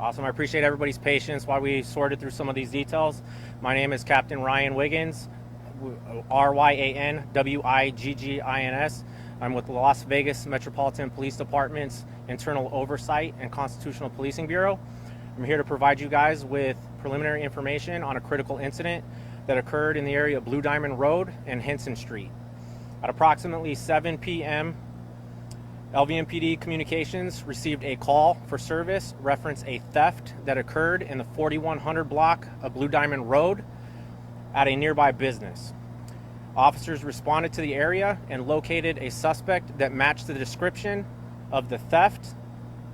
Awesome. I appreciate everybody's patience while we sorted through some of these details. My name is Captain Ryan Wiggins, RYAN WIGGINS. I'm with the Las Vegas Metropolitan Police Department's Internal Oversight and Constitutional Policing Bureau. I'm here to provide you guys with preliminary information on a critical incident that occurred in the area of Blue Diamond Road and Henson Street. At approximately 7 p.m., LVMPD Communications received a call for service reference a theft that occurred in the 4100 block of Blue Diamond Road at a nearby business. Officers responded to the area and located a suspect that matched the description of the theft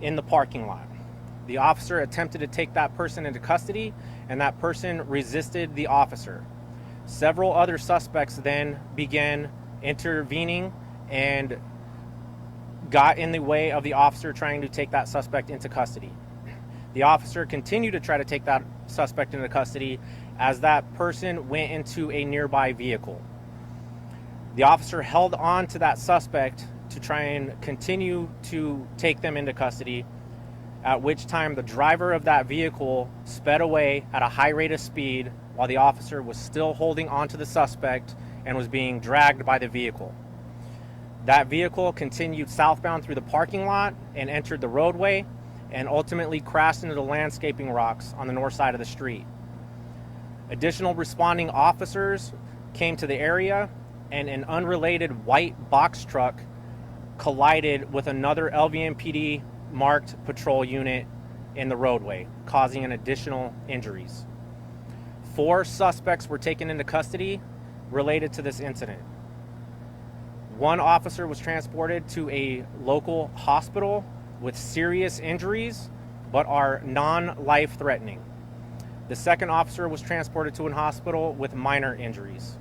in the parking lot. The officer attempted to take that person into custody, and that person resisted the officer. Several other suspects then began intervening and got in the way of the officer trying to take that suspect into custody. The officer continued to try to take that suspect into custody as that person went into a nearby vehicle. The officer held on to that suspect to try and continue to take them into custody, at which time the driver of that vehicle sped away at a high rate of speed while the officer was still holding on to the suspect and was being dragged by the vehicle. That vehicle continued southbound through the parking lot and entered the roadway and ultimately crashed into the landscaping rocks on the north side of the street. Additional responding officers came to the area, and an unrelated white box truck collided with another LVMPD marked patrol unit in the roadway, causing an additional injuries. 4 suspects were taken into custody related to this incident. 1 officer was transported to a local hospital with serious injuries, but are non-life threatening. The 2nd officer was transported to a hospital with minor injuries.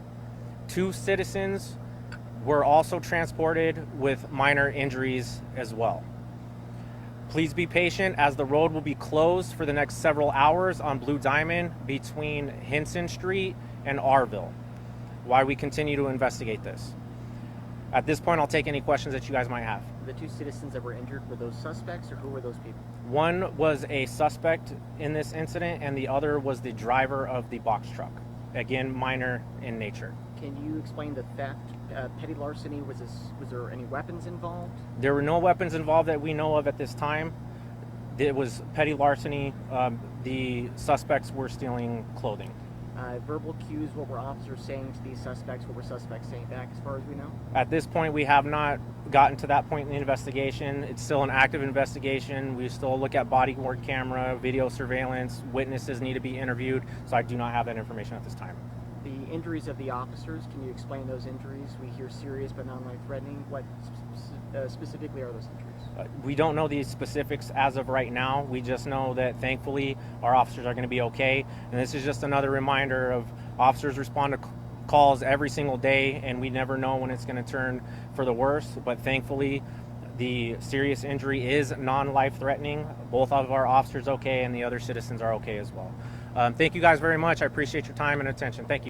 2 citizens were also transported with minor injuries as well. Please be patient as the road will be closed for the next several hours on Blue Diamond between Henson Street and Arville while we continue to investigate this. At this point, I'll take any questions that you guys might have. The 2 citizens that were injured, were those suspects, or who were those people? One was a suspect in this incident, and the other was the driver of the box truck. Again, minor in nature. Can you explain the theft? Petty larceny, was there any weapons involved? There were no weapons involved that we know of at this time. It was petty larceny. The suspects were stealing clothing. Verbal cues, what were officers saying to these suspects? What were suspects saying back, as far as we know? At this point, we have not gotten to that point in the investigation. It's still an active investigation. We still look at body-worn camera, video surveillance. Witnesses need to be interviewed, so I do not have that information at this time. The injuries of the officers, can you explain those injuries? We hear serious but non-life-threatening. What specifically are those injuries? We don't know the specifics as of right now. We just know that thankfully our officers are going to be okay. And this is just another reminder of officers respond to calls every single day, and we never know when it's going to turn for the worse. But thankfully, the serious injury is non-life threatening. Both of our officers okay, and the other citizens are okay as well. Thank you guys very much. I appreciate your time and attention. Thank you.